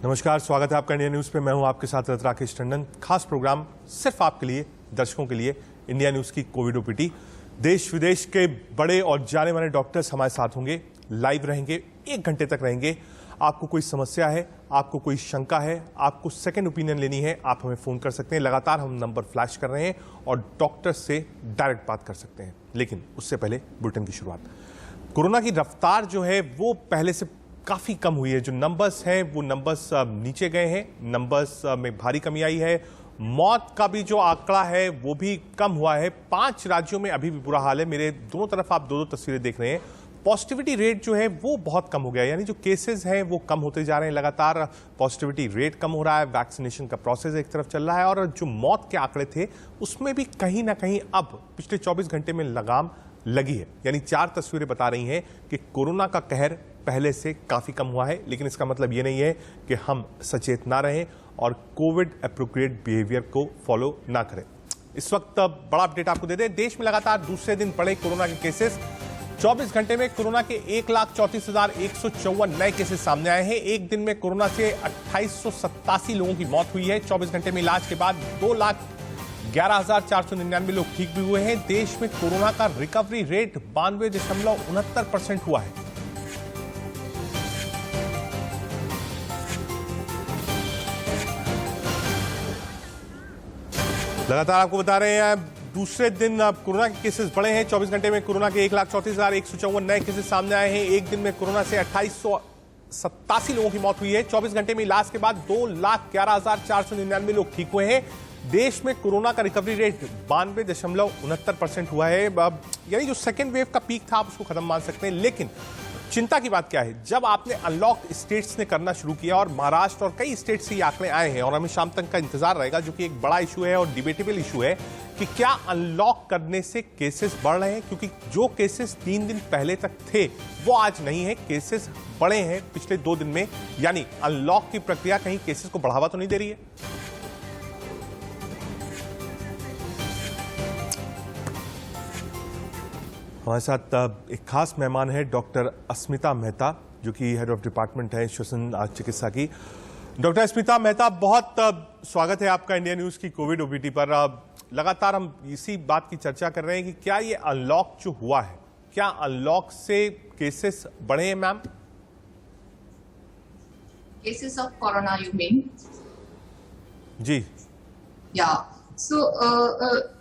नमस्कार, स्वागत है आपका इंडिया न्यूज पे। मैं हूं आपके साथ राकेश टंडन। खास प्रोग्राम सिर्फ आपके लिए, दर्शकों के लिए, इंडिया न्यूज की कोविड ओपीडी। देश विदेश के बड़े और जाने माने डॉक्टर्स हमारे साथ होंगे, लाइव रहेंगे, 1 घंटे तक रहेंगे। आपको कोई समस्या है, आपको कोई शंका है, आपको सेकंड ओपिनियन लेनी है, आप हमें फोन कर सकते हैं। लगातार हम नंबर फ्लैश कर रहे हैं और डॉक्टर से डायरेक्ट बात कर सकते हैं। लेकिन उससे पहले बुलेटिन की शुरुआत। कोरोना की रफ्तार जो है वो पहले से काफी कम हुई है। जो नंबर्स हैं वो नंबर्स नीचे गए हैं, नंबर्स में भारी कमी आई है। मौत का भी जो आंकड़ा है वो भी कम हुआ है। 5 राज्यों में अभी भी बुरा हाल है। मेरे दोनों तरफ आप दो तस्वीरें देख रहे हैं। पॉजिटिविटी रेट जो है वो बहुत कम हो गया है, यानी जो केसेस हैं वो कम होते जा रहे हैं। लगातार पॉजिटिविटी रेट कम हो रहा है। वैक्सीनेशन का प्रोसेस एक तरफ चल रहा है और जो मौत के आंकड़े थे उसमें भी कहीं ना कहीं अब पिछले 24 घंटे में लगाम लगी है। यानी 4 तस्वीरें बता रही हैं कि कोरोना का कहर पहले से काफी कम हुआ है। लेकिन इसका मतलब यह नहीं है कि हम सचेत ना रहें और कोविड एप्रोप्रिएट बिहेवियर को फॉलो ना करें। इस वक्त बड़ा अपडेट आपको दे दें। देश में लगातार दूसरे दिन बढ़े कोरोना के केसेस। 24 घंटे में कोरोना के 1,34,154 नए केसेस सामने आए हैं। एक दिन में कोरोना से 2887 लोगों की मौत हुई है। 24 घंटे में इलाज के बाद 2,11,499 लोग ठीक भी हुए हैं। देश में कोरोना का रिकवरी रेट 92.69% हुआ है। लगातार आपको बता रहे हैं दूसरे दिन कोरोना के केसेस बढ़े हैं। 24 घंटे में कोरोना के 1,34,154 नए केसेस सामने आए हैं। एक दिन में कोरोना से 2887 लोगों की मौत हुई है। 24 घंटे में इलाज के बाद 2,11,499 लोग ठीक हुए हैं। देश में कोरोना का रिकवरी रेट 92.69% हुआ है। यानी जो सेकेंड वेव का पीक था आप उसको खत्म मान सकते हैं। लेकिन चिंता की बात क्या है, जब आपने अनलॉक स्टेट्स ने करना शुरू किया और महाराष्ट्र और कई स्टेट से ये आंकड़े आए हैं और हमें शाम तक का इंतजार रहेगा, जो कि एक बड़ा इशू है और डिबेटेबल इशू है कि क्या अनलॉक करने से केसेस बढ़ रहे हैं। क्योंकि जो केसेस 3 दिन पहले तक थे वो आज नहीं है, केसेस बढ़े हैं पिछले 2 दिन में। यानी अनलॉक की प्रक्रिया कहीं केसेस को बढ़ावा तो नहीं दे रही है। हमारे साथ एक खास मेहमान है, डॉक्टर अस्मिता मेहता, जो कि हेड ऑफ डिपार्टमेंट है श्वसन चिकित्सा की। डॉक्टर अस्मिता मेहता, बहुत स्वागत है आपका इंडिया न्यूज की कोविड ओपीडी पर। लगातार हम इसी बात की चर्चा कर रहे हैं कि क्या ये अनलॉक जो हुआ है, क्या अनलॉक से केसेस बढ़े हैं ma'am? Cases of corona you mean? जी या सो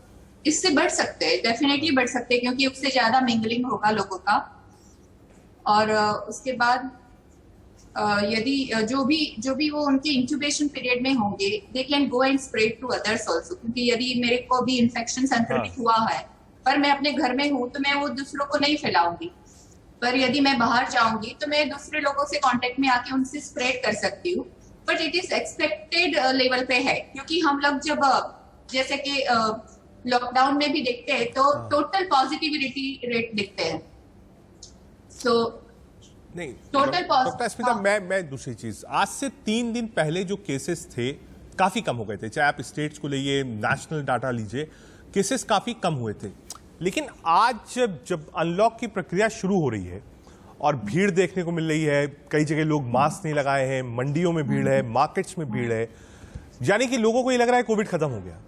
इससे बढ़ सकते हैं, डेफिनेटली बढ़ सकते हैं, क्योंकि उससे ज्यादा मिंगलिंग होगा लोगों का। और उसके बाद यदि जो भी वो उनके इंक्यूबेशन पीरियड में होंगे, they can go and spread to others also. क्योंकि यदि मेरे को भी इन्फेक्शन संक्रमित हुआ है पर मैं अपने घर में हूं तो मैं वो दूसरों को नहीं फैलाऊंगी। पर यदि मैं बाहर जाऊंगी तो मैं दूसरे लोगों से कांटेक्ट में आके उनसे स्प्रेड कर सकती हूँ। But it is expected level पे है, क्योंकि हम लोग जब जैसे कि लॉकडाउन में भी देखते हैं तो टोटल पॉजिटिविटी रेट देखते हैं। सो नहीं टोटल डॉक्टर अस्मिता, मैं दूसरी चीज, आज से 3 दिन पहले जो केसेस थे काफी कम हो गए थे। चाहे आप स्टेट्स को लीजिए, नेशनल डाटा लीजिए, केसेस काफी कम हुए थे। लेकिन आज जब अनलॉक की प्रक्रिया शुरू हो रही है और भीड़ देखने को मिल रही है, कई जगह लोग मास्क नहीं लगाए हैं, मंडियों में भीड़ है, मार्केट्स में भीड़ है, यानी कि लोगों को ये लग रहा है कोविड खत्म हो गया।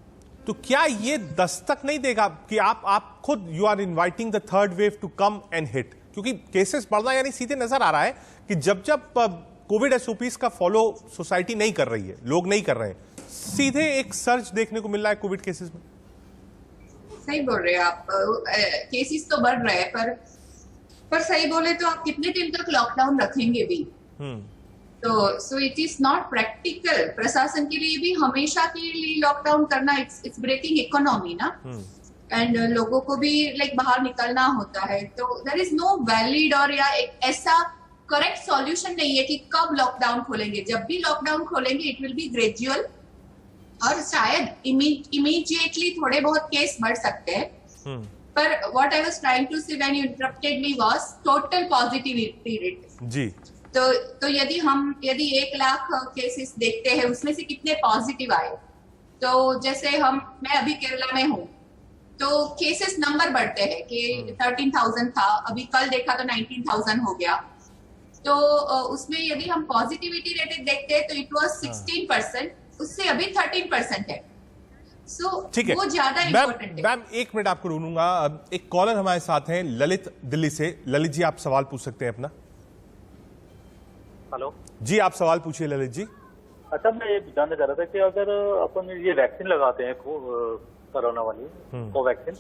तो क्या ये दस्तक नहीं देगा कि आप खुद you are inviting the third wave to come and hit? क्योंकि केसेस बढ़ना यानी सीधे नजर आ रहा है कि जब कोविड एसओपीज का फॉलो सोसाइटी नहीं कर रही है, लोग नहीं कर रहे हैं, सीधे एक सर्ज देखने को मिल रहा है कोविड केसेस में। सही बोल रहे हैं आप, केसेस तो बढ़ रहे हैं, पर सही बोले तो आप कितने दिन तक लॉकडाउन रखेंगे भी? तो so it is not practical. प्रशासन के लिए भी हमेशा के लिए लॉकडाउन करना इट्स ब्रेकिंग इकोनॉमी ना। एंड लोगों को भी लाइक बाहर निकलना होता है। तो देयर इज नो वैलिड और या एक ऐसा करेक्ट सॉल्यूशन नहीं है कि कब लॉकडाउन खोलेंगे। जब भी लॉकडाउन खोलेंगे इट विल बी ग्रेजुअल और शायद इमीडिएटली थोड़े बहुत केस बढ़ सकते हैं। पर what I was trying to say when you interrupted me was total positivity rate. जी तो यदि 1 लाख केसेस देखते हैं उसमें से कितने पॉजिटिव आए, तो जैसे मैं अभी केरला में हूँ तो केसेस नंबर बढ़ते हैं कि 13,000 था, अभी कल देखा तो 19,000 हो गया। तो उसमें यदि हम पॉजिटिविटी रेट देखते हैं तो इट वाज 16%, उससे अभी 13% है। सो ठीक है, वो ज्यादा इंपॉर्टेंट है। मैम 1 मिनट आपको रोकूंगा। एक कॉलर हमारे साथ हैं, ललित दिल्ली से। ललित जी, आप सवाल पूछ सकते हैं अपना। हेलो जी, आप सवाल पूछिए ललित जी। अच्छा, मैं ये जानना चाह रहा था कि अगर अपन ये वैक्सीन लगाते हैं कोरोना वाली कोवैक्सीन,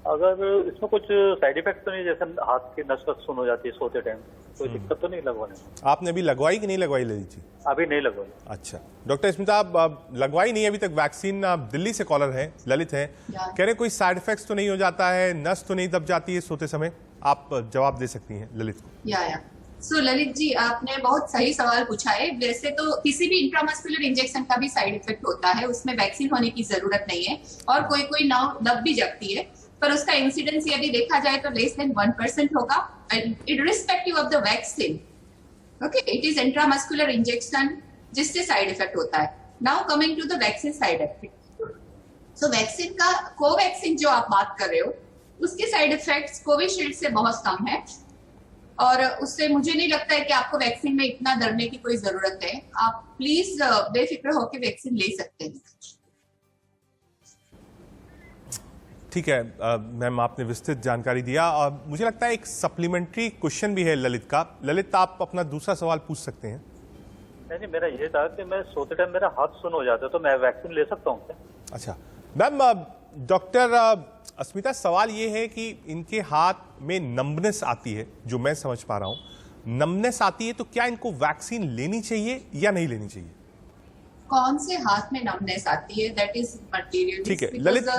अगर इसमें कुछ साइड इफेक्ट तो नहीं, जैसे हाथ की नस वस सुन हो जाती है सोते टाइम, कोई दिक्कत तो नहीं लगवाने में? आपने अभी लगवाई कि नहीं लगवाई ललित जी? अभी नहीं लगवाई। अच्छा, डॉक्टर स्मिता, आप लगवाई नहीं अभी तक वैक्सीन। आप दिल्ली से कॉलर हैं, ललित हैं, कह रहे कोई साइड इफेक्ट्स तो नहीं हो जाता है, नस तो नहीं दब जाती है सोते समय? आप जवाब दे सकती हैं ललित को। या सो ललित जी, आपने बहुत सही सवाल पूछा है। वैसे तो किसी भी इंट्रामस्कुलर इंजेक्शन का भी साइड इफेक्ट होता है, उसमें वैक्सीन होने की जरूरत नहीं है, और कोई कोई नाव दब भी जाती है, पर उसका इंसिडेंस यदि देखा जाए तो लेस देन 1% होगा, irrespective of the vaccine. Okay, it is intramuscular injection जिससे साइड इफेक्ट होता है। Now coming to the vaccine side effect. So vaccine का कोवैक्सीन जो आप बात कर रहे हो, उसके साइड इफेक्ट्स कोविशील्ड से बहुत कम है, और उससे मुझे नहीं लगता है कि आपको वैक्सीन में इतना डरने की कोई जरूरत है। आप प्लीज बेफिक्र होकर वैक्सीन ले सकते हैं। ठीक है मैम, आपने विस्तृत जानकारी दिया। और मुझे लगता है एक सप्लीमेंट्री क्वेश्चन भी है ललित का। ललित, आप अपना दूसरा सवाल पूछ सकते हैं। नहीं, मेरा ये था कि मैं सोते टाइम मेरा हाथ सुन हो जाता है, तो मैं वैक्सीन ले सकता हूँ क्या? अच्छा मैम, डॉक्टर अस्मिता, सवाल ये है कि इनके हाथ में नम्बनेस आती है, जो मैं समझ पा रहा हूं, नम्बनेस आती है, तो क्या इनको वैक्सीन लेनी चाहिए या नहीं लेनी चाहिए? कौन से हाथ में नमनेस आती है, दैट इज मटेरियल। ठीक है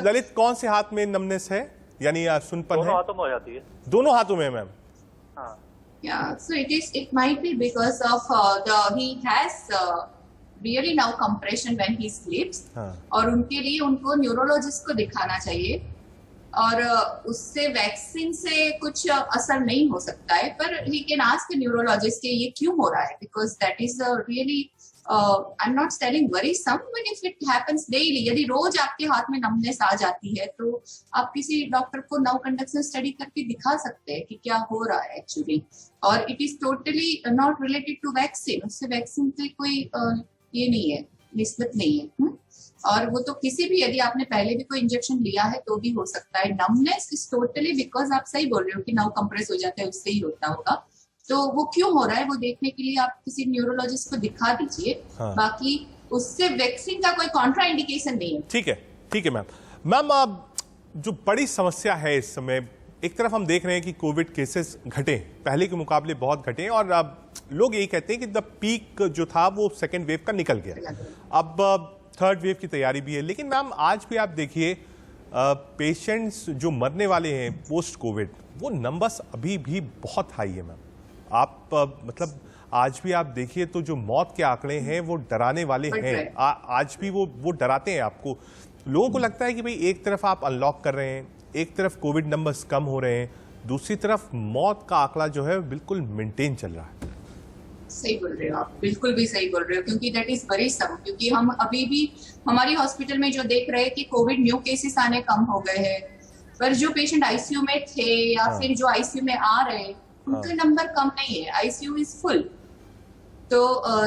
ललित, कौन से हाथ में नमनेस है, यानी सुनपन है? दोनों हाथों में हो जाती है। दोनों हाथों में मैम? हाँ। Yeah, so it might be because of he has really now compression when he sleeps, और उनके लिए उनको न्यूरोलॉजिस्ट को दिखाना चाहिए, और उससे वैक्सीन से कुछ असर नहीं हो सकता है, पर he can ask the neurologist कि ये क्यों हो रहा है, because that is really I'm not telling worrisome, but if it happens daily, यदि रोज आपके हाथ में नमनेस आ जाती है तो आप किसी डॉक्टर को नर्व कंडक्शन स्टडी करके दिखा सकते हैं कि क्या हो रहा है एक्चुअली, और it is totally not related to vaccine. उससे वैक्सीन से कोई ये नहीं है, निस्बत नहीं है। और वो तो किसी भी, यदि आपने पहले भी कोई इंजेक्शन लिया है तो भी हो सकता है। नमनेस इज टोटली बिकॉज आप सही बोल रहे हो कि नर्व कंप्रेस हो जाता है, उससे ही होता होगा। तो वो क्यों हो रहा है वो देखने के लिए आप किसी न्यूरोलॉजिस्ट को दिखा दीजिए। बाकी उससे वैक्सीन का कोई कॉन्ट्रा इंडिकेशन नहीं है। ठीक है मैम, जो बड़ी समस्या है इस समय, एक तरफ हम देख रहे हैं कि कोविड केसेस घटे, पहले के मुकाबले बहुत घटे, और अब लोग यही कहते हैं कि द पीक जो था वो सेकेंड वेव का निकल गया, अब थर्ड वेव की तैयारी भी है। लेकिन मैम, आज भी आप देखिए पेशेंट्स जो मरने वाले हैं पोस्ट कोविड, वो नंबर्स अभी भी बहुत हाई है मैम। आप मतलब आज भी आप देखिए तो जो मौत के आंकड़े हैं वो डराने वाले हैं। आज भी वो डराते हैं आपको। लोगों को लगता है कि भाई एक तरफ आप अनलॉक कर रहे हैं, एक तरफ कोविड नंबर्स कम हो रहे हैं, दूसरी तरफ मौत का आंकड़ा जो है बिल्कुल मेंटेन चल रहा है। सही बोल रहे हो आप, बिल्कुल भी सही बोल रहे हो, क्योंकि दैट इज वेरी सम। क्योंकि हम अभी भी हमारी हॉस्पिटल में जो देख रहे हैं कि कोविड न्यू केसेस आने कम हो गए हैं, पर जो पेशेंट आईसीयू में थे या फिर जो आईसीयू में आ रहे हैं उनका नंबर कम नहीं है, आईसीयू इज फुल। तो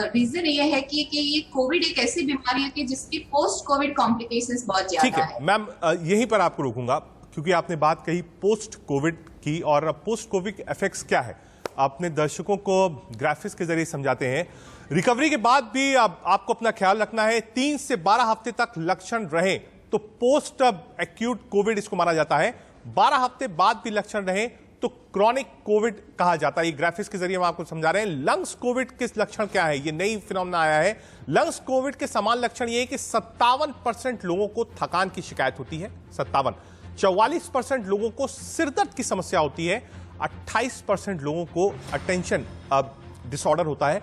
रीजन ये है कि ये कोविड एक ऐसी बीमारी है कि जिसकी पोस्ट कोविड कॉम्प्लिकेशंस बहुत ज्यादा है। मैम, यहीं पर आपको रोकूंगा, क्योंकि आपने बात कही पोस्ट कोविड की, और पोस्ट कोविड इफेक्ट्स क्या है आपने दर्शकों को ग्राफिक्स के जरिए समझाते हैं। रिकवरी के बाद भी आपको अपना ख्याल रखना है। 3 से 12 हफ्ते तक लक्षण रहे तो पोस्ट एक्यूट कोविड इसको माना जाता है। 12 हफ्ते बाद भी लक्षण रहे तो क्रॉनिक कोविड कहा जाता है। ये ग्राफिक्स के जरिए हम आपको समझा रहे हैं। लंग्स कोविड के लक्षण क्या है, ये नई फिनोमेना आया है। लंग्स कोविड के समान लक्षण ये है कि 57% लोगों को थकान की शिकायत होती है, 57। 44% लोगों को सिरदर्द की समस्या होती है। 28% लोगों को अटेंशन डिसऑर्डर होता है।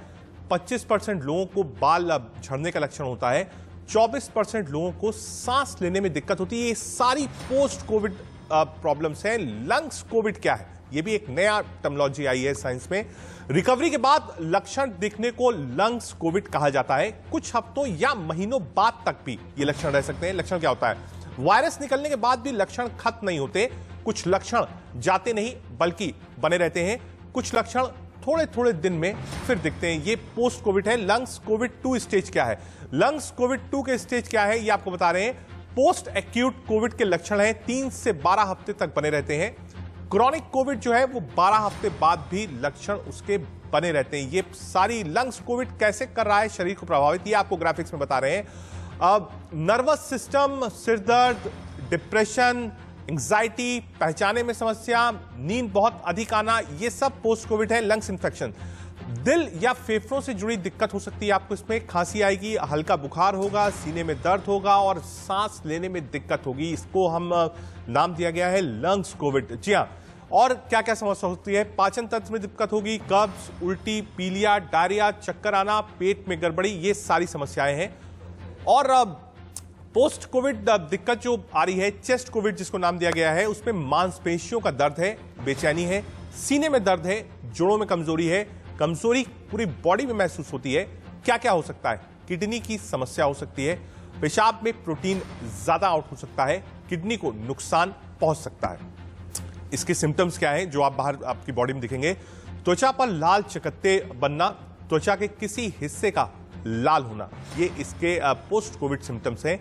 25% लोगों को बाल झड़ने का लक्षण होता है। 24% लोगों को सांस लेने में दिक्कत होती है। ये सारी पोस्ट कोविड प्रॉब्लम्स हैं। लंग्स कोविड क्या है, ये भी एक नया टर्मिनोलॉजी आई है साइंस में। रिकवरी के बाद लक्षण दिखने को लंग्स कोविड कहा जाता है। कुछ हफ्तों या महीनों बाद तक भी ये लक्षण रह सकते हैं। लक्षण क्या होता है? वायरस निकलने के बाद भी लक्षण खत्म नहीं होते। कुछ लक्षण जाते नहीं बल्कि बने रहते हैं। कुछ लक्षण थोड़े थोड़े दिन में फिर दिखते हैं। ये पोस्ट कोविड है। लंग्स कोविड 2 स्टेज क्या है? लंग्स कोविड 2 के स्टेज क्या है ये आपको बता रहे हैं। पोस्ट एक्यूट कोविड के लक्षण हैं 3 से 12 हफ्ते तक बने रहते हैं। क्रॉनिक कोविड जो है वो 12 हफ्ते बाद भी लक्षण उसके बने रहते हैं। ये सारी लंग्स कोविड कैसे कर रहा है शरीर को प्रभावित, ये आपको ग्राफिक्स में बता रहे हैं। नर्वस सिस्टम, सिरदर्द, डिप्रेशन, एंग्जाइटी, पहचाने में समस्या, नींद बहुत अधिक आना, ये सब पोस्ट कोविड है। लंग्स इन्फेक्शन, दिल या फेफड़ों से जुड़ी दिक्कत हो सकती है आपको। इसमें खांसी आएगी, हल्का बुखार होगा, सीने में दर्द होगा और सांस लेने में दिक्कत होगी। इसको हम नाम दिया गया है लंग्स कोविड। जी हाँ, और क्या क्या समस्या हो सकती है? पाचन तंत्र में दिक्कत होगी, कब्ज, उल्टी, पीलिया, डायरिया, चक्कर आना, पेट में गड़बड़ी, ये सारी समस्याएं हैं। और पोस्ट कोविड दिक्कत जो आ रही है, चेस्ट कोविड जिसको नाम दिया गया है, उसमें मांसपेशियों का दर्द है, बेचैनी है, सीने में दर्द है, जोड़ों में कमजोरी है, कमजोरी पूरी बॉडी में महसूस होती है। क्या क्या हो सकता है? किडनी की समस्या हो सकती है, पेशाब में प्रोटीन ज्यादा आउट हो सकता है, किडनी को नुकसान पहुंच सकता है। इसके सिम्टम्स क्या हैं जो आप बाहर आपकी बॉडी में दिखेंगे? त्वचा पर लाल चकत्ते बनना, त्वचा के किसी हिस्से का लाल होना, ये इसके पोस्ट कोविड सिम्टम्स हैं।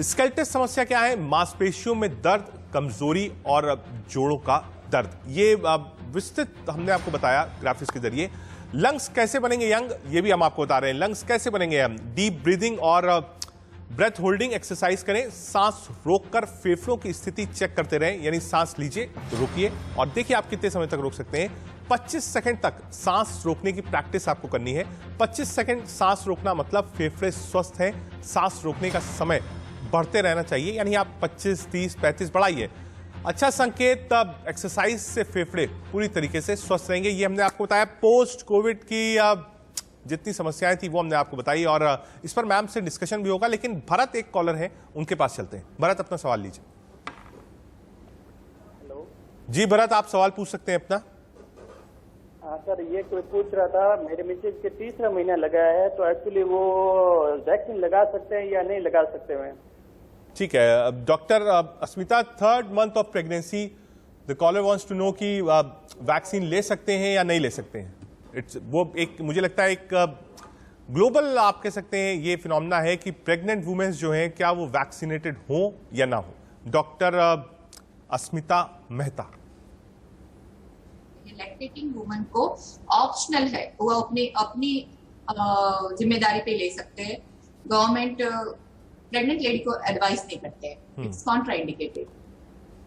स्केलेटल समस्या क्या है? मांसपेशियों में दर्द, कमजोरी और जोड़ों का दर्द। ये विस्तृत हमने आपको बताया ग्राफिक्स के जरिए। लंग्स कैसे बनेंगे यंग, ये भी हम आपको बता रहे हैं। लंग्स कैसे बनेंगे हम? डीप ब्रीदिंग और ब्रेथ होल्डिंग एक्सरसाइज करें। सांस रोककर फेफड़ों की स्थिति चेक करते रहें, यानी सांस लीजिए तो रोकिए और देखिए आप कितने समय तक रोक सकते हैं। 25 सेकंड तक सांस रोकने की प्रैक्टिस आपको करनी है। 25 सेकंड सांस रोकना मतलब फेफड़े स्वस्थ हैं। सांस रोकने का समय बढ़ते रहना चाहिए, यानी आप 25, 30, 35 बढ़ाइए। अच्छा संकेत, तब एक्सरसाइज से फेफड़े पूरी तरीके से स्वस्थ रहेंगे। ये हमने आपको बताया। पोस्ट कोविड की जितनी समस्याएं थी वो हमने आपको बताई और इस पर मैम से डिस्कशन भी होगा। लेकिन भरत एक कॉलर है, उनके पास चलते हैं। भरत, अपना सवाल लीजिए। हेलो जी भरत, आप सवाल पूछ सकते हैं अपना। हाँ सर, ये कोई पूछ रहा था, मेरे मिसेज के तीसरा महीना लगा है, तो एक्चुअली वो वैक्सीन लगा सकते हैं या नहीं लगा सकते हैं? ठीक है doctor Asmita, 3rd month of pregnancy, the caller wants to know कि वैक्सीन ले सकते हैं या नहीं ले सकते हैं। वो एक, मुझे लगता है एक ग्लोबल आप कह सकते हैं ये फिनोमेना है कि प्रेग्नेंट वुमेन्स जो हैं क्या वो वैक्सीनेटेड हो या ना हो। डॉक्टर अस्मिता मेहता। लैक्टेटिंग वुमन को ऑप्शनल है, वो अपनी जिम्मेदारी पे ले सकते हैं। गवर्नमेंट प्रेग्नेंट लेडी को एडवाइस नहीं करते हैं, इट्स कॉन्ट्राइंडिकेटेड।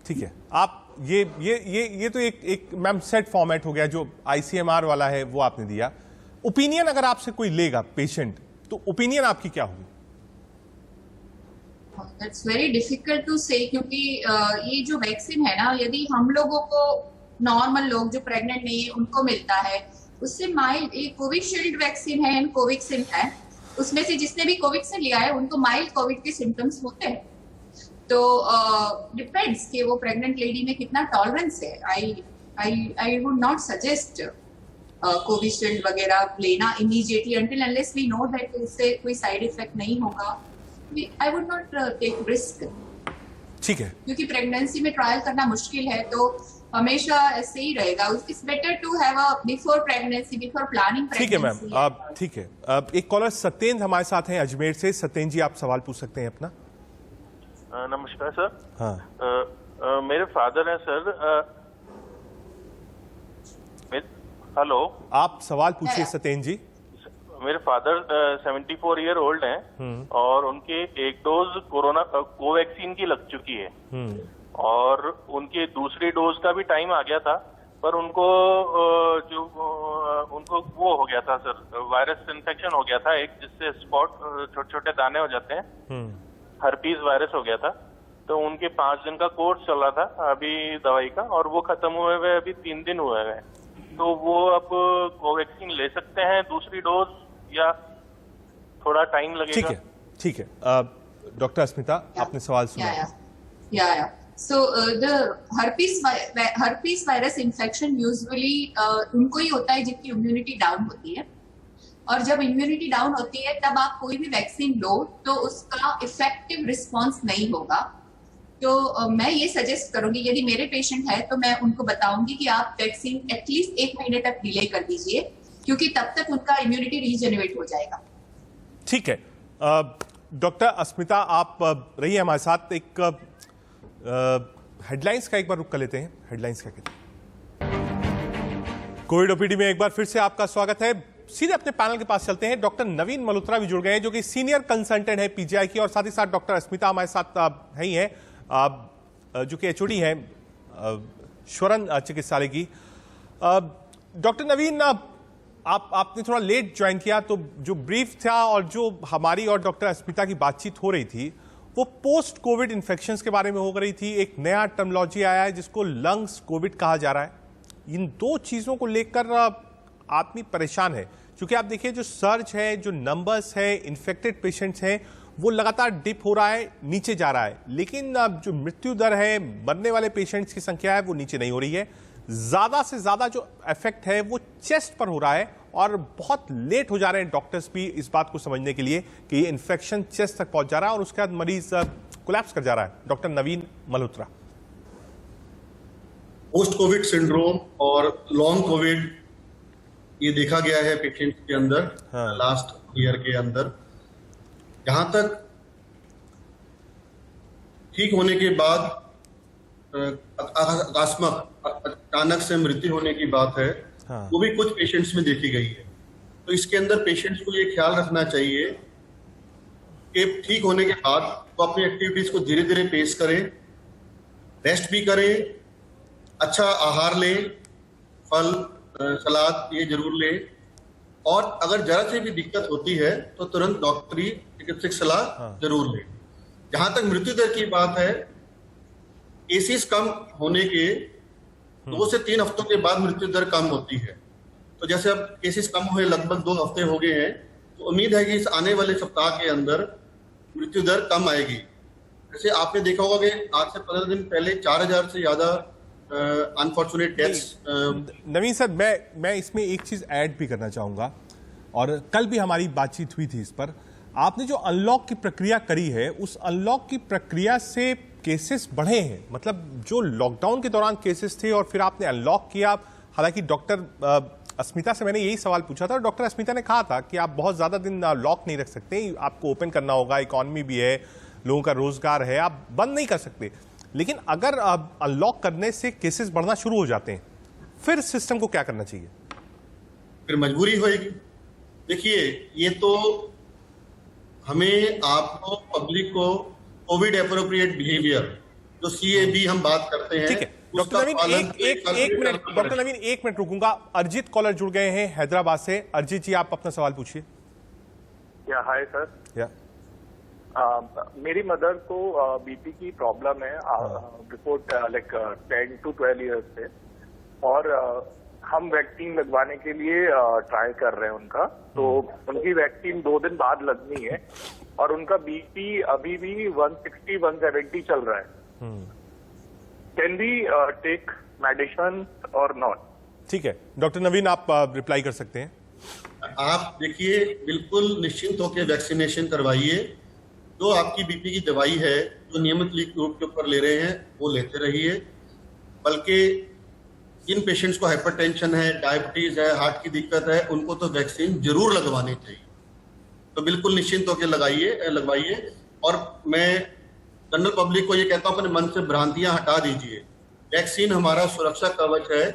ठीक है, आप ये तो एक मैम सेट फॉर्मेट हो गया जो ICMR वाला है वो आपने दिया। ओपिनियन अगर आपसे कोई लेगा पेशेंट, तो ओपिनियन आपकी क्या होगी? दैट्स वेरी डिफिकल्ट टू से, क्योंकि ये जो वैक्सीन है ना, यदि हम लोगों को, नॉर्मल लोग जो प्रेग्नेंट नहीं है उनको मिलता है, उससे माइल्ड, एक कोविशील्ड वैक्सीन है एंड कोवैक्सीन है, उसमें से जिसने भी कोवैक्सीन लिया है उनको माइल्ड कोविड के सिम्टम्स होते हैं। तो डिपेंड्स कि वो प्रेग्नेंट लेडी में कितना टॉलरेंस है। I would not suggest Covishield वगैरह लेना immediately until unless we know that उससे कोई साइड इफेक्ट नहीं होगा। I would not take risk. ठीक है, क्योंकि प्रेगनेंसी में ट्रायल करना मुश्किल है, तो हमेशा ऐसे ही रहेगा। It's better to have a before pregnancy, before planning pregnancy. ठीक है मैम, ठीक है। एक कॉलर सत्येंद्र हमारे साथ हैं अजमेर से। सत्येंद्र जी, आप सवाल पूछ सकते हैं अपना। नमस्कार सर। हाँ, मेरे फादर हैं सर। हेलो, आप सवाल पूछिए सत्येंद्र जी। मेरे फादर 74 ईयर ओल्ड हैं और उनके एक डोज कोवैक्सीन की लग चुकी है और उनके दूसरी डोज का भी टाइम आ गया था, पर उनको उनको वो हो गया था सर, वायरस इन्फेक्शन हो गया था एक, जिससे स्पॉट छोटे छोटे दाने हो जाते हैं, हर्पीज वायरस हो गया था। तो उनके 5 दिन का कोर्स चल रहा था अभी दवाई का, और वो खत्म हुए हुए अभी 3 दिन हुए हैं। तो वो अब कोवैक्सीन ले सकते हैं दूसरी डोज या थोड़ा टाइम लगेगा? ठीक है, ठीक है। डॉक्टर अस्मिता, आपने सवाल सुना। So the herpes virus infection usually उनको ही होता है जिनकी इम्यूनिटी डाउन होती है, और जब इम्यूनिटी डाउन होती है तब आप कोई भी वैक्सीन लो तो उसका इफेक्टिव रिस्पॉन्स नहीं होगा, तो मैं ये सजेस्ट करूंगी, यदि मेरे पेशेंट है तो मैं उनको बताऊंगी कि आप वैक्सीन एटलीस्ट 1 महीने तक डिले कर दीजिए, क्योंकि तब तक उनका इम्यूनिटी रीजनरेट हो जाएगा। ठीक है, डॉक्टर अस्मिता आप रही हमारे साथ। एक हेडलाइंस का एक बार रुक कर लेते हैं। हेडलाइंस क्या कहते हैं? कोविड ओपीडी में एक बार फिर से आपका स्वागत है। सीधे अपने पैनल के पास चलते हैं। डॉक्टर नवीन मल्होत्रा भी जुड़ गए हैं, जो कि सीनियर कंसल्टेंट है पीजीआई की, और साथ ही साथ डॉक्टर अस्मिता हमारे साथ है ही हैं, जो कि एचओडी हैं श्वरन चिकित्सालय की। डॉक्टर नवीन, आपने थोड़ा लेट ज्वाइन किया, तो जो ब्रीफ था और जो हमारी और डॉक्टर अस्मिता की बातचीत हो रही थी वो पोस्ट कोविड इन्फेक्शंस के बारे में हो रही थी। एक नया टर्मिनोलॉजी आया है जिसको लंग्स कोविड कहा जा रहा है। इन दो चीजों को लेकर आदमी परेशान है, क्योंकि आप देखिए जो सर्ज है, जो नंबर्स है, इन्फेक्टेड पेशेंट्स हैं, वो लगातार डिप हो रहा है, नीचे जा रहा है, लेकिन जो मृत्यु दर है, मरने वाले पेशेंट्स की संख्या है, वो नीचे नहीं हो रही है। ज्यादा से ज्यादा जो इफेक्ट है वो चेस्ट पर हो रहा है, और बहुत लेट हो जा रहे हैं डॉक्टर्स भी इस बात को समझने के लिए कि ये इन्फेक्शन चेस्ट तक पहुंच जा रहा है और उसके बाद मरीज कोलैप्स कर जा रहा है। डॉक्टर नवीन मल्होत्रा। पोस्ट कोविड सिंड्रोम और लॉन्ग कोविड ये देखा गया है पेशेंट्स के अंदर लास्ट ईयर के अंदर। जहां तक ठीक होने के बाद अचानक से मृत्यु होने की बात है, वो भी कुछ पेशेंट्स में देखी गई है। तो इसके अंदर पेशेंट्स को ये ख्याल रखना चाहिए कि ठीक होने के बाद वो अपनी एक्टिविटीज को धीरे धीरे पेश करें, रेस्ट भी करें, अच्छा आहार लें, फल सलाद ये जरूर लें, और अगर जरा से भी दिक्कत होती है तो तुरंत डॉक्टरी चिकित्सक सलाह जरूर लें। जहां तक मृत्यु दर की बात है, केसेस कम होने के 2 से 3 हफ्तों के बाद मृत्यु दर कम होती है। तो जैसे अब केसेस कम हुए, लगभग 2 हफ्ते हो गए हैं, तो उम्मीद है कि इस आने वाले सप्ताह के अंदर मृत्यु दर कम आएगी। जैसे आपने देखा होगा कि आज से 15 दिन पहले 4000 से ज्यादा अनफॉर्चुनेट डेथ्स। नवीन सर, मैं इसमें एक चीज ऐड भी करना चाहूंगा, और कल भी हमारी बातचीत हुई थी इस पर। आपने जो अनलॉक की प्रक्रिया करी है, उस अनलॉक की प्रक्रिया से केसेस बढ़े हैं। मतलब जो लॉकडाउन के दौरान केसेस थे और फिर आपने अनलॉक किया। हालांकि डॉक्टर अस्मिता से मैंने यही सवाल पूछा था और डॉक्टर अस्मिता ने कहा था कि आप बहुत ज्यादा दिन लॉक नहीं रख सकते, आपको ओपन करना होगा, इकोनॉमी भी है, लोगों का रोजगार है, आप बंद नहीं कर सकते। लेकिन अगर अनलॉक करने से केसेस बढ़ना शुरू हो जाते हैं, फिर सिस्टम को क्या करना चाहिए? फिर मजबूरी होगी। देखिए, ये तो हमें आपको पब्लिक को कोविड एप्रोप्रिएट बिहेवियर, जो CAB हम बात करते हैं, ठीक है डॉक्टर नवीन, एक मिनट डॉक्टर नवीन, 1 मिनट रुकूंगा। अरिजीत कॉलर जुड़ गए हैं हैदराबाद से। अरिजीत जी, आप अपना सवाल पूछिए। Hi sir. मेरी मदर को बीपी की प्रॉब्लम है बिफोर लाइक 10 to 12 इयर्स से, और हम वैक्सीन लगवाने के लिए ट्राई कर रहे हैं उनका। तो उनकी वैक्सीन 2 दिन बाद लगनी है, और उनका बीपी अभी भी 160-170 चल रहा है। कैन वी टेक मेडिसिन और नॉट? ठीक है डॉक्टर नवीन, आप रिप्लाई कर सकते हैं। आप देखिए, बिल्कुल निश्चिंत होकर वैक्सीनेशन करवाइए। जो आपकी बीपी की दवाई है, जो नियमित रूप के ऊपर ले रहे हैं, वो लेते रहिए। बल्कि जिन पेशेंट्स को हाइपरटेंशन है, डायबिटीज है, हार्ट की दिक्कत है, उनको तो वैक्सीन जरूर लगवानी चाहिए। तो बिल्कुल निश्चिंत होकर लगवाइए। और मैं जनरल पब्लिक को ये कहता हूँ, अपने मन से भ्रांतियां हटा दीजिए। वैक्सीन हमारा सुरक्षा कवच है।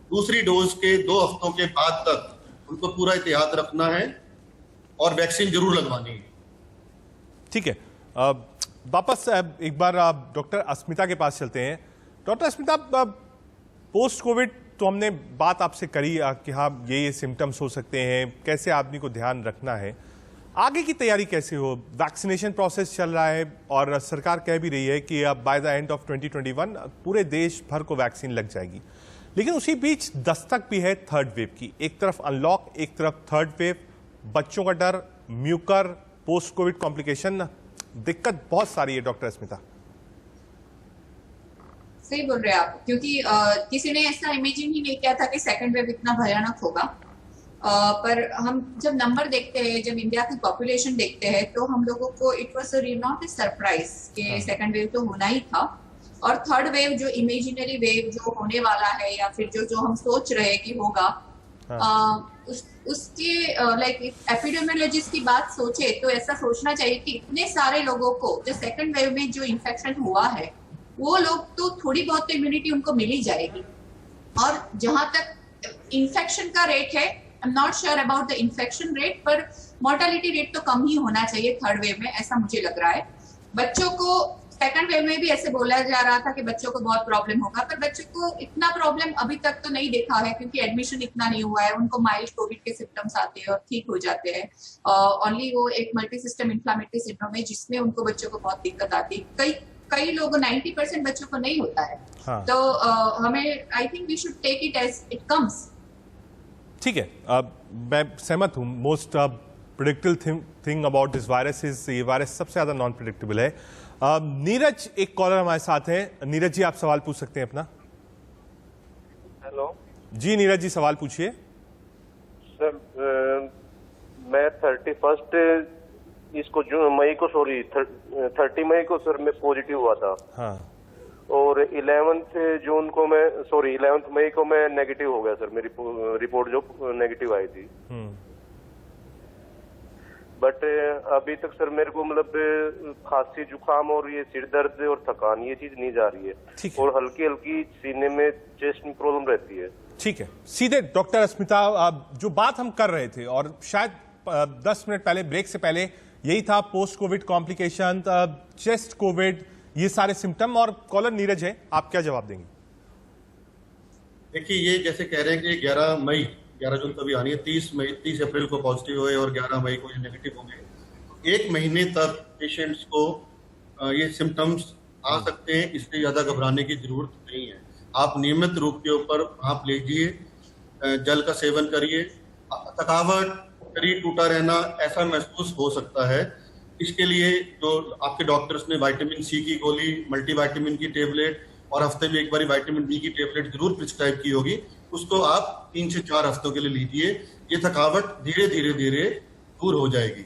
दूसरी डोज के 2 हफ्तों के बाद तक उनको पूरा एहतियात रखना है और वैक्सीन जरूर लगवानी है। ठीक है, वापस एक बार डॉक्टर अस्मिता के पास चलते हैं। डॉक्टर अस्मिता, पोस्ट कोविड तो हमने बात आपसे करी कि हाँ ये सिम्टम्स हो सकते हैं, कैसे आदमी को ध्यान रखना है। आगे की तैयारी कैसे हो? वैक्सीनेशन प्रोसेस चल रहा है और सरकार कह भी रही है कि अब बाय द एंड ऑफ 2021 पूरे देश भर को वैक्सीन लग जाएगी। लेकिन उसी बीच दस्तक भी है थर्ड वेव की। एक तरफ अनलॉक, एक तरफ थर्ड वेव, बच्चों का डर, म्यूकर, पोस्ट कोविड कॉम्प्लिकेशन, दिक्कत बहुत सारी है। डॉक्टर अस्मिता, सही बोल रहे हैं आप, क्योंकि किसी ने ऐसा इमेजिन ही नहीं किया था कि सेकंड वेव इतना भयानक होगा। पर हम जब नंबर देखते हैं, जब इंडिया की पॉपुलेशन देखते हैं, तो हम लोगों को it was not a surprise कि सेकंड वेव तो होना ही था। और थर्ड वेव जो इमेजिनरी वेव जो होने वाला है, या फिर जो हम सोच रहे हैं कि होगा, उसके लाइक एपिडेमियोलॉजिस्ट की बात सोचे तो ऐसा सोचना चाहिए कि इतने सारे लोगों को जो सेकंड वेव में जो इन्फेक्शन हुआ है, वो लोग तो थोड़ी बहुत तो इम्यूनिटी उनको मिल ही जाएगी। और जहां तक इन्फेक्शन का रेट है, I am not sure about the infection rate, पर मोर्टेलिटी रेट तो कम ही होना चाहिए थर्ड वेव में, ऐसा मुझे लग रहा है। बच्चों को सेकंड वेव में भी ऐसे बोला जा रहा था कि बच्चों को बहुत प्रॉब्लम होगा, पर बच्चों को इतना प्रॉब्लम अभी तक तो नहीं देखा है, क्योंकि एडमिशन इतना नहीं हुआ है। उनको माइल्ड कोविड के सिम्टम्स आते हैं और ठीक हो जाते हैं। ओनली वो एक मल्टी सिस्टम इन्फ्लामेटरी सिंड्रोम है जिसमें उनको बच्चों को बहुत दिक्कत आती है। कई लोगों 90% बच्चों को नहीं होता है। तो हमें I think we should take it as it comes. ठीक है, मैं सहमत हूँ। Most predictable thing about this virus is, ये वायरस सबसे ज्यादा नॉन प्रेडिक्टेबल है। नीरज एक कॉलर हमारे साथ हैं। नीरज जी, आप सवाल पूछ सकते हैं अपना। हेलो जी नीरज जी, सवाल पूछिए। सर, मैं 31 इसको मई को 30 मई को सर मैं पॉजिटिव हुआ था। हाँ। और 11 मई को मैं नेगेटिव हो गया सर। मेरी रिपोर्ट जो नेगेटिव आई थी। बट अभी तक सर मेरे को मतलब खांसी, जुकाम और ये सिर दर्द और थकान, ये चीज नहीं जा रही है। और हल्की हल्की सीने में चेस्ट में प्रॉब्लम रहती है। ठीक है, सीधे डॉक्टर अस्मिता, जो बात हम कर रहे थे और शायद 10 मिनट पहले, ब्रेक से पहले, यही था post Covid complication, chest Covid, ये सारे सिम्टम। और कॉलर नीरज है, आप क्या जवाब देंगे? देखिए, ये जैसे कह रहे हैं कि 11 जून कभी आनी है, 30 अप्रैल को पॉजिटिव हुए और 11 मई को ये नेगेटिव हो गए। 1 महीने तक पेशेंट्स को ये सिम्टम्स आ सकते हैं, इसलिए ज्यादा घबराने की जरूरत नहीं है। आप नियमित रूप के ऊपर भाप लीजिए, जल का सेवन करिए। थकावट, शरीर टूटा रहना ऐसा महसूस हो सकता है, इसके लिए जो आपके डॉक्टर्स ने विटामिन सी की गोली, मल्टीविटामिन की टेबलेट और हफ्ते में एक बार विटामिन डी की टेबलेट जरूर प्रिस्क्राइब की होगी, उसको आप 3 से 4 हफ्तों के लिए लीजिए। ये थकावट धीरे धीरे दूर हो जाएगी।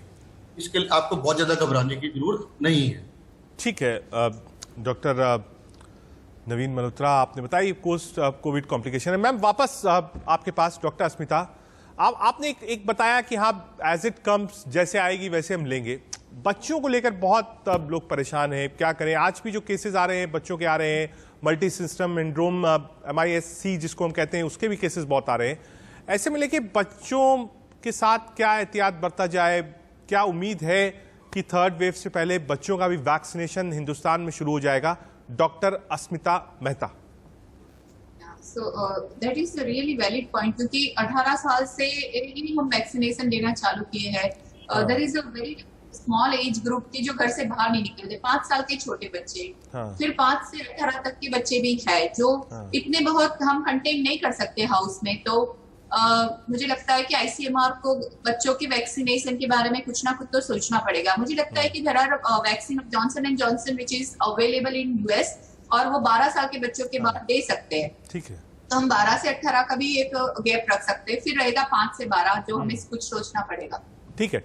इसके लिए आपको बहुत ज्यादा घबराने की जरूरत नहीं है। ठीक है, डॉक्टर नवीन मल्होत्रा, आपने बताया पोस्ट कोविड कॉम्प्लिकेशन है। मैम, वापस आपके पास डॉक्टर अस्मिता, आपने एक बताया कि हाँ, एज इट कम्स, जैसे आएगी वैसे हम लेंगे। बच्चों को लेकर बहुत लोग परेशान हैं, क्या करें? आज भी जो केसेस आ रहे हैं बच्चों के आ रहे हैं, मल्टी सिस्टम सिंड्रोम, MIS-C जिसको हम कहते हैं, उसके भी केसेस बहुत आ रहे हैं। ऐसे में लेके बच्चों के साथ क्या एहतियात बरता जाए? क्या उम्मीद है कि थर्ड वेव से पहले बच्चों का भी वैक्सीनेशन हिंदुस्तान में शुरू हो जाएगा? Doctor Asmita Mehta. So that is a really valid point, क्योंकि 18 साल से ही हम वैक्सीनेशन देना चालू किए हैं। There is a very small age group की जो घर से बाहर नहीं निकलते, 5 साल के छोटे बच्चे, फिर 5 से 18 तक के बच्चे भी है जो इतने बहुत हम कंटेन नहीं कर सकते हाउस में। तो मुझे लगता है कि ICMR को बच्चों की वैक्सीनेशन के बारे में कुछ ना कुछ तो सोचना पड़ेगा। मुझे लगता है कि there are vaccine of Johnson and Johnson which is available in US, और वो 12 साल के बच्चों के बाद दे सकते हैं। ठीक है, तो हम 12 से 18 का भी एक गैप रख सकते हैं, फिर रहेगा 5 से 12 जो हमें कुछ सोचना पड़ेगा। ठीक है,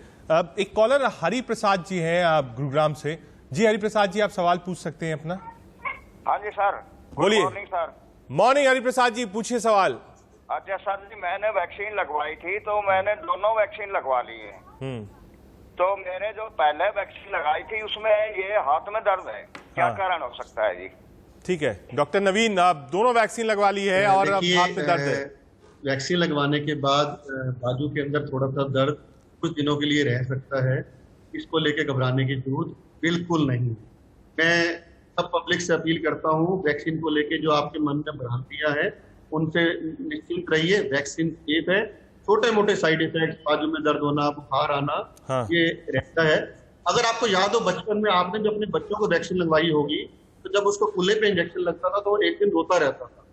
एक कॉलर हरि प्रसाद जी हैं, आप गुरुग्राम से। जी हरि प्रसाद जी, आप सवाल पूछ सकते हैं अपना। हाँ जी सर, बोलिए। Morning sir. Morning Hari Prasad ji, पूछिए सवाल। अच्छा सर जी, मैंने वैक्सीन लगवाई थी, तो मैंने दोनों वैक्सीन लगवा ली है। तो मैंने जो पहले वैक्सीन लगाई थी उसमें ये हाथ में दर्द है, क्या कारण हो सकता है जी? ठीक है, डॉक्टर नवीन, आप दोनों वैक्सीन लगवा ली है और अब हाथ में दर्द है। वैक्सीन लगवाने के बाद बाजू के अंदर थोड़ा सा दर्द कुछ दिनों के लिए रह सकता है, इसको लेके घबराने की जरूरत बिल्कुल नहीं। मैं सब पब्लिक से अपील करता हूँ, वैक्सीन को लेके जो आपके मन में भ्रांतियां हैं उनसे निश्चिंत रहिए। वैक्सीन सेफ है। छोटे मोटे साइड इफेक्ट, बाजू में दर्द होना, बुखार आना, ये रहता है। अगर आपको याद हो, बचपन में आपने जब अपने बच्चों को वैक्सीन लगवाई होगी, तो जब उसको कुल्ले पे इंजेक्शन लगता था तो वो 1 दिन रोता रहता था।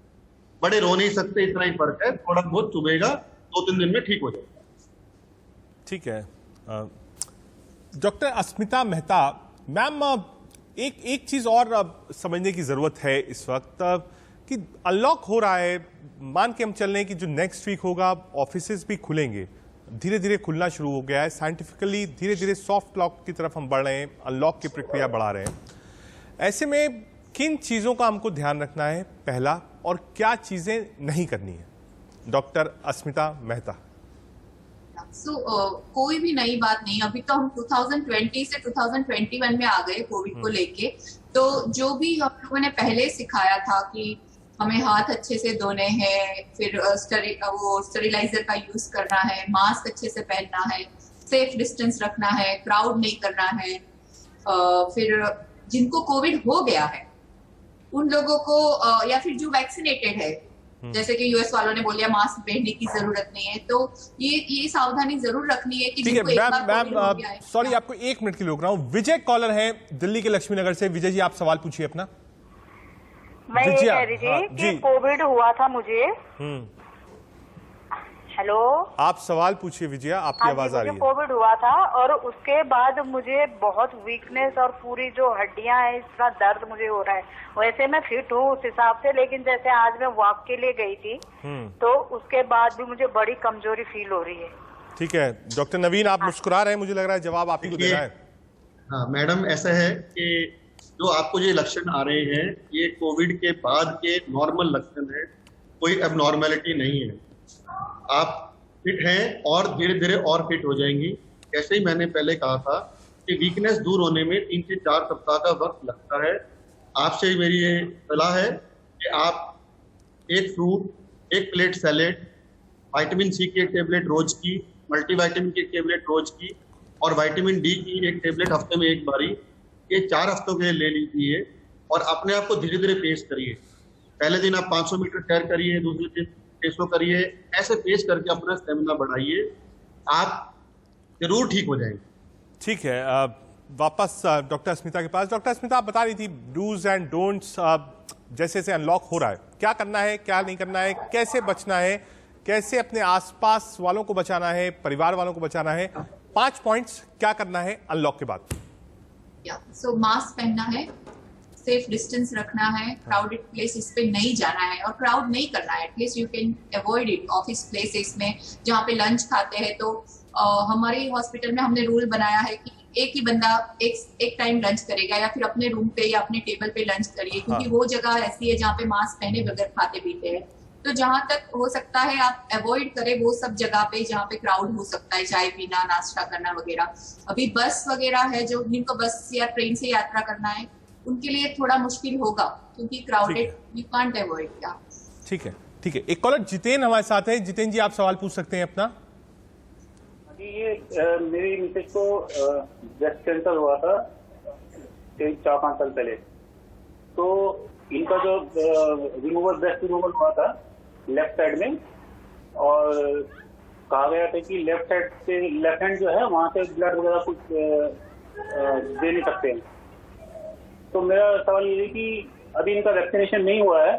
बड़े रो नहीं सकते, इतना ही फर्क है। थोड़ा बहुत चुभेगा, 2-3 दिन में ठीक हो जाएगा। ठीक है, डॉक्टर अस्मिता मेहता मैम, एक चीज और समझने की जरूरत है इस वक्त कि अनलॉक हो रहा है, मान के हम चल रहे हैं कि जो नेक्स्ट वीक होगा ऑफिसेज भी खुलेंगे, धीरे धीरे खुलना शुरू हो गया है, साइंटिफिकली धीरे धीरे सॉफ्ट लॉक की तरफ हम बढ़ रहे हैं, अनलॉक की प्रक्रिया बढ़ा रहे हैं। ऐसे में किन चीज़ों का हमको ध्यान रखना है पहला, और क्या चीज़ें नहीं करनी है? डॉक्टर अस्मिता मेहता। कोई भी नई बात नहीं, अभी तो हम 2020 से 2021 में आ गए कोविड को लेके। तो जो भी हम लोगों ने पहले सिखाया था कि हमें हाथ अच्छे से धोने हैं, फिर स्टेरिलाइजर का यूज करना है, मास्क अच्छे से पहनना है, सेफ डिस्टेंस रखना है, क्राउड नहीं करना है, फिर जिनको कोविड हो गया है उन लोगों को या फिर जो वैक्सीनेटेड है, जैसे कि यूएस वालों ने बोलिया मास्क पहनने की जरूरत नहीं है, तो ये सावधानी जरूर रखनी है कि जिनको एक बार कोविड हो गया है। सॉरी, आपको 1 मिनट के लिए रोक रहा हूँ। विजय कॉलर है दिल्ली के लक्ष्मीनगर से। विजय जी, आप सवाल पूछिए अपना। मैं ये कह रही थी कि कोविड हुआ था मुझे। हेलो, आप सवाल पूछिए विजया, आपकी आवाज आ रही है। कोविड हुआ था और उसके बाद मुझे बहुत वीकनेस और पूरी जो हड्डियां हैं इसका दर्द मुझे हो रहा है। वैसे मैं फिट हूँ उस हिसाब से, लेकिन जैसे आज मैं वॉक के लिए गई थी तो उसके बाद भी मुझे बड़ी कमजोरी फील हो रही है। ठीक है डॉक्टर नवीन, आप मुस्कुरा रहे हैं, मुझे लग रहा है जवाब आप ही को देना है। हाँ मैडम, ऐसा है कि जो आपको ये लक्षण आ रहे हैं ये कोविड के बाद के नॉर्मल लक्षण है, कोई एबनॉर्मेलिटी नहीं है। आप फिट हैं और धीरे धीरे और फिट हो जाएंगी। जैसे ही मैंने पहले कहा था कि वीकनेस दूर होने में 3 से 4 सप्ताह का वक्त लगता है। आपसे मेरी ये सलाह है कि आप एक fruit, 1 plate salad, vitamin C की 1 टेबलेट रोज की, मल्टीविटामिन की 1 टेबलेट रोज की और विटामिन डी की 1 टेबलेट हफ्ते में 1 बारी, ये 4 हफ्तों के लिए ले लीजिए और अपने आप को धीरे धीरे पेस करिए। पहले दिन आप 500 मीटर सैर करिए, दूसरे दिन 600 करिए, ऐसे पेस करके अपना स्टेमिना बढ़ाइए, आप जरूर ठीक हो जाएंगे। ठीक है, वापस डॉक्टर अस्मिता के पास। डॉक्टर अस्मिता, आप बता रही थी डूज एंड डोंट्स, जैसे जैसे अनलॉक हो रहा है क्या करना है, क्या नहीं करना है, कैसे बचना है, कैसे अपने आसपास वालों को बचाना है, परिवार वालों को बचाना है। 5 पॉइंट्स क्या करना है अनलॉक के बाद। सो मास्क पहनना है, सेफ डिस्टेंस रखना है, क्राउडेड प्लेसेस पे नहीं जाना है और क्राउड नहीं करना है। At least you can avoid it. Office places में जहाँ पे लंच खाते हैं तो हमारे हॉस्पिटल में हमने रूल बनाया है कि एक ही बंदा एक टाइम लंच करेगा, या फिर अपने रूम पे या अपने टेबल पे लंच करिए, क्योंकि वो जगह ऐसी है जहाँ पे मास्क पहने बगैर खाते पीते हैं। तो जहां तक हो सकता है आप अवॉइड करें वो सब जगह पे जहाँ पे क्राउड हो सकता है, चाय पीना, नाश्ता करना वगैरह। अभी बस वगैरह है जो जिनको बस या ट्रेन से यात्रा करना है उनके लिए थोड़ा मुश्किल होगा क्योंकि क्राउडेड वी कांट अवॉइड। ठीक है, ठीक है। एक कॉलर जितेन हमारे साथ है। जितेन जी, आप सवाल पूछ सकते हैं अपना। ये मेरी मिसेज को ब्रेस्ट कैंसर हुआ था 4-5 साल पहले। तो इनका जो ब्रेस्ट रिमूवल हुआ था लेफ्ट साइड में, और कहा गया था कि लेफ्ट साइड से, लेफ्ट हैंड जो है वहां से ब्लड वगैरह कुछ दे नहीं सकते हैं। तो मेरा सवाल ये है कि अभी इनका वैक्सीनेशन नहीं हुआ है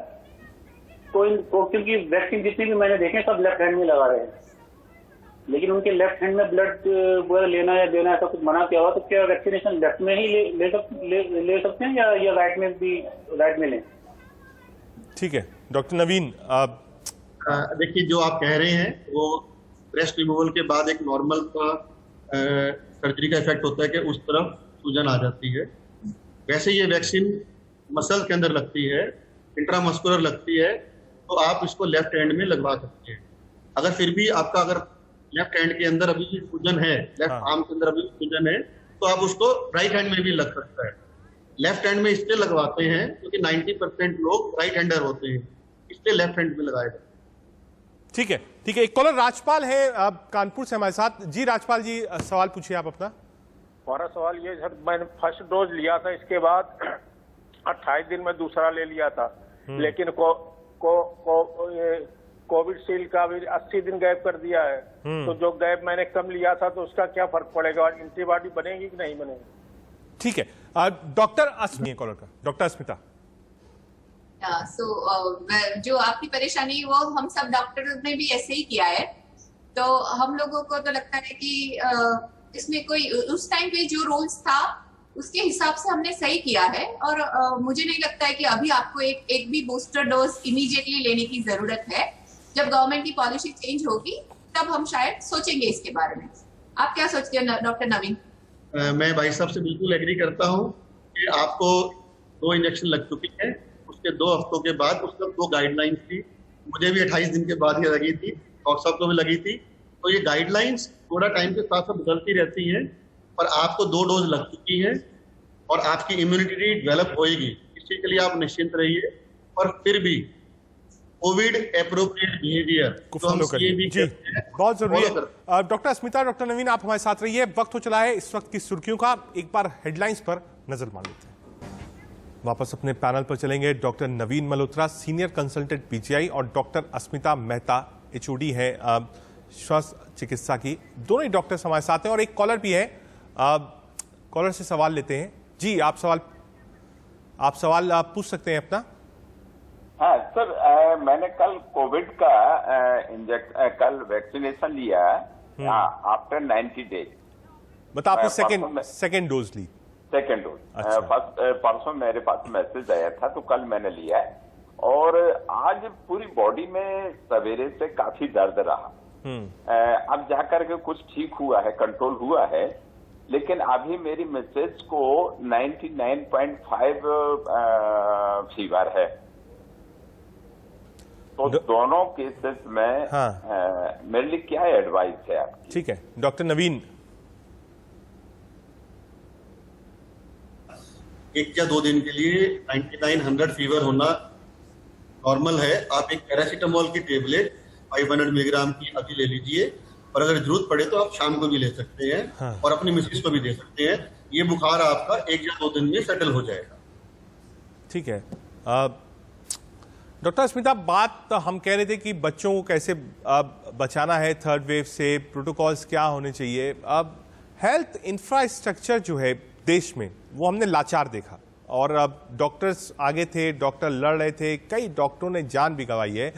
तो क्योंकि वैक्सीन जितनी भी मैंने देखे सब लेफ्ट हैंड में लगा रहे हैं, लेकिन उनके लेफ्ट हैंड में ब्लड वगैरह लेना या देना ऐसा कुछ मना किया हुआ, तो क्या वैक्सीनेशन लेफ्ट में ही ले सकते हैं या राइट में भी, राइट में लें? ठीक है डॉक्टर नवीन, देखिए जो आप कह रहे हैं वो ब्रेस्ट रिमूवल के बाद एक नॉर्मल का सर्जरी का इफेक्ट होता है कि उस तरफ सूजन आ जाती है। वैसे ये वैक्सीन मसल के अंदर लगती है, इंट्रामस्कुलर लगती है, तो आप इसको लेफ्ट हैंड में लगवा सकते हैं। अगर फिर भी आपका अगर लेफ्ट हैंड के अंदर अभी सूजन है, लेफ्ट आर्म के अंदर अभी सूजन है, तो आप उसको राइट हैंड में भी लग सकता है। लेफ्ट हैंड में इसलिए लगवाते हैं क्योंकि 90% लोग राइट हैंडर होते हैं, इसलिए लेफ्ट हैंड में लगाया जाता है। ठीक है, ठीक है। एक कॉलर राजपाल है कानपुर से हमारे साथ। जी राजपाल जी, सवाल पूछिए आप अपना। हमारा सवाल ये सर, मैंने फर्स्ट डोज लिया था, इसके बाद 28 दिन में दूसरा ले लिया था, लेकिन कोविड शील्ड का भी 80 दिन गैप कर दिया है। तो जो गैप मैंने कम लिया था तो उसका क्या फर्क पड़ेगा और एंटीबॉडी बनेगी कि नहीं बनेगी? ठीक है, डॉक्टर अस्मिता कॉलर का। डॉक्टर अस्मिता, जो आपकी परेशानी वो हम सब डॉक्टरों ने भी ऐसे ही किया है। तो हम लोगों को तो लगता है कि इसमें कोई उस टाइम पे जो रूल्स था उसके हिसाब से हमने सही किया है। और मुझे नहीं लगता है कि अभी आपको एक भी बूस्टर डोज इमीडिएटली लेने की जरूरत है। जब गवर्नमेंट की पॉलिसी चेंज होगी तब हम शायद सोचेंगे इसके बारे में। आप क्या सोचते हैं डॉक्टर नवीन? मैं भाई साहब से बिल्कुल एग्री करता हूँ कि आपको 2 इंजेक्शन लग चुकी है, उसके 2 हफ्तों के बाद उसका 2 गाइडलाइंस थी। मुझे भी 28 दिन के बाद ये लगी थी, डॉक्टर साहब को भी लगी थी। तो ये गाइडलाइंस थोड़ा टाइम के साथ साथ बदलती रहती हैं, पर आपको 2 डोज लग चुकी हैं और आपकी इम्यूनिटी डेवलप होएगी, इस चीज के लिए आप निश्चिंत रहिए। और फिर भी कोविड एप्रोप्रिएट बिहेवियर को फॉलो करिए जी, बहुत जरूरी है। डॉक्टर अस्मिता, डॉक्टर नवीन, आप हमारे साथ रहिए। वक्त हो चला है इस वक्त की सुर्खियों का। एक बार हेडलाइंस पर नजर मार लेते हैं। वापस अपने पैनल पर चलेंगे। डॉक्टर नवीन मल्होत्रा, सीनियर कंसल्टेंट पीजीआई, और डॉक्टर अस्मिता मेहता, एचओडी है श्वास चिकित्सा की। दोनों ही डॉक्टर्स हमारे साथ हैं और एक कॉलर भी है। कॉलर से सवाल लेते हैं जी। आप सवाल पूछ सकते हैं अपना। हाँ सर, मैंने कल कोविड का कल वैक्सीनेशन लिया आफ्टर 90 डेज। मतलब आपने सेकेंड डोज ली? Second dose. अच्छा। परसों मेरे पास मैसेज आया था तो कल मैंने लिया है और आज पूरी बॉडी में सवेरे से काफी दर्द रहा। अब जाकर के कुछ ठीक हुआ है, कंट्रोल हुआ है, लेकिन अभी मेरी मिसेज को 99.5 फीवर है। तो दोनों केसेस में मेरे लिए क्या एडवाइस है आपकी? ठीक है डॉक्टर नवीन। 1 या 2 दिन के लिए 99-100 फीवर होना नॉर्मल है। आप एक पैरासीटामोल की टेबलेट 500 मिलीग्राम की अभी ले लीजिए, और अगर जरूरत पड़े तो आप शाम को भी ले सकते हैं और अपनी मिसेज को भी दे सकते हैं। ये बुखार आपका 1 या 2 दिन में सेटल हो जाएगा। ठीक है डॉक्टर अस्मिता, बात हम कह रहे थे कि बच्चों को कैसे बचाना है थर्ड वेव से, प्रोटोकॉल्स क्या होने चाहिए। अब हेल्थ इंफ्रास्ट्रक्चर जो है देश में वो हमने लाचार देखा, और अब डॉक्टर्स आगे थे, डॉक्टर लड़ रहे थे, कई डॉक्टरों ने जान भी गंवाई है,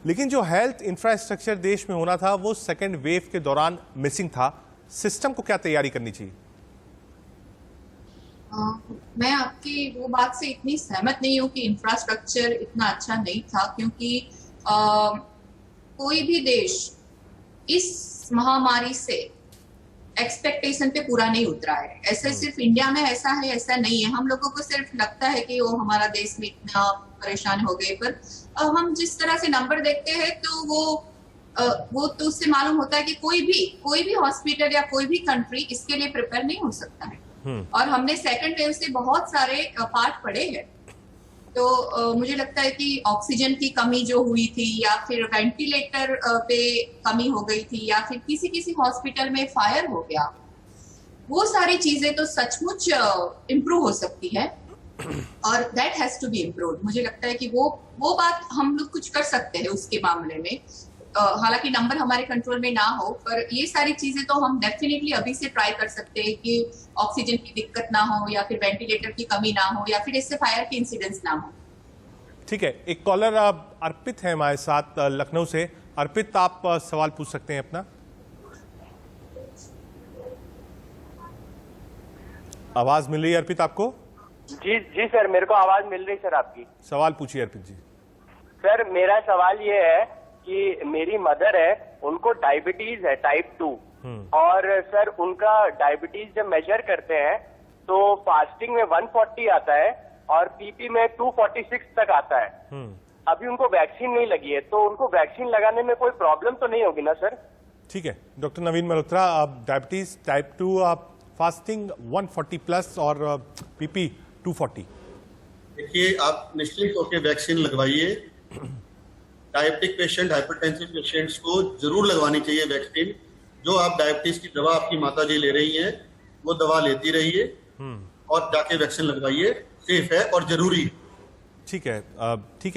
लेकिन जो हेल्थ इंफ्रास्ट्रक्चर देश में होना था वो सेकेंड वेव के दौरान मिसिंग था। सिस्टम को क्या तैयारी करनी चाहिए? मैं आपकी वो बात से इतनी सहमत नहीं हूँ कि इंफ्रास्ट्रक्चर इतना अच्छा नहीं था, क्योंकि कोई भी देश इस महामारी से एक्सपेक्टेशन पे पूरा नहीं उतरा है। ऐसे सिर्फ इंडिया में ऐसा है, ऐसा नहीं है। हम लोगों को सिर्फ लगता है कि वो हमारा देश में इतना परेशान हो गए, पर हम जिस तरह से नंबर देखते हैं तो वो तो उससे मालूम होता है कि कोई भी हॉस्पिटल या कोई भी कंट्री इसके लिए प्रिपेयर नहीं हो सकता है। और हमने सेकंड वेव से बहुत सारे पार्ट पढ़े हैं। तो मुझे लगता है कि ऑक्सीजन की कमी जो हुई थी, या फिर वेंटिलेटर पे कमी हो गई थी, या फिर किसी हॉस्पिटल में फायर हो गया, वो सारी चीजें तो सचमुच इम्प्रूव हो सकती है और that has to be improved. मुझे लगता है कि वो बात हम लोग कुछ कर सकते हैं उसके मामले में। हालांकि नंबर हमारे कंट्रोल में ना हो, पर ये सारी चीजें तो हम डेफिनेटली अभी से ट्राई कर सकते हैं कि ऑक्सीजन की दिक्कत ना हो, या फिर वेंटिलेटर की कमी ना हो, या फिर इससे फायर के इंसिडेंट्स ना हो। ठीक है, एक कॉलर अर्पित है हमारे साथ लखनऊ से। अर्पित, आप सवाल पूछ सकते हैं अपना। आवाज मिल रही है अर्पित आपको? जी सर, मेरे को आवाज मिल रही सर आपकी। सवाल पूछिए अर्पित जी। सर मेरा सवाल ये है कि मेरी मदर है, उनको डायबिटीज है टाइप 2, और सर उनका डायबिटीज जब मेजर करते हैं तो फास्टिंग में 140 आता है और पीपी में 246 तक आता है। अभी उनको वैक्सीन नहीं लगी है, तो उनको वैक्सीन लगाने में कोई प्रॉब्लम तो नहीं होगी ना सर? ठीक है डॉक्टर नवीन मल्होत्रा, आप डायबिटीज टाइप 2, आप फास्टिंग 140 प्लस और पीपी 240। देखिए, आप निश्चित होकर वैक्सीन लगवाइए। डायबिटिक पेशेंट, हाइपरटेंसिव पेशेंट्स को जरूर लगवानी चाहिए वैक्सीन। जो आप डायबिटीज की दवा आपकी माता जी ले रही हैं, वो दवा लेती रहिए और जाके वैक्सीन लगवाइए। सेफ है और जरूरी। ठीक है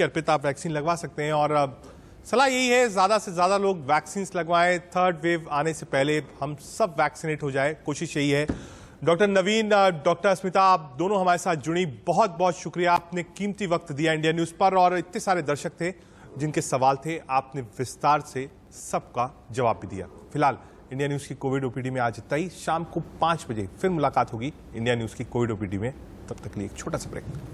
अर्पित, आप वैक्सीन लगवा सकते हैं, और सलाह यही है ज्यादा से ज्यादा लोग वैक्सीन लगवाएं। थर्ड वेव आने से पहले हम सब वैक्सीनेट हो जाए, कोशिश यही है। डॉक्टर नवीन, डॉक्टर अस्मिता, आप दोनों हमारे साथ जुड़ी, बहुत बहुत शुक्रिया। आपने कीमती वक्त दिया इंडिया न्यूज पर, और इतने सारे दर्शक थे जिनके सवाल थे, आपने विस्तार से सबका जवाब भी दिया। फिलहाल इंडिया न्यूज़ की कोविड ओपीडी में आज इतना ही। शाम को 5 बजे फिर मुलाकात होगी इंडिया न्यूज़ की कोविड ओपीडी में। तब तक के लिए एक छोटा सा ब्रेक।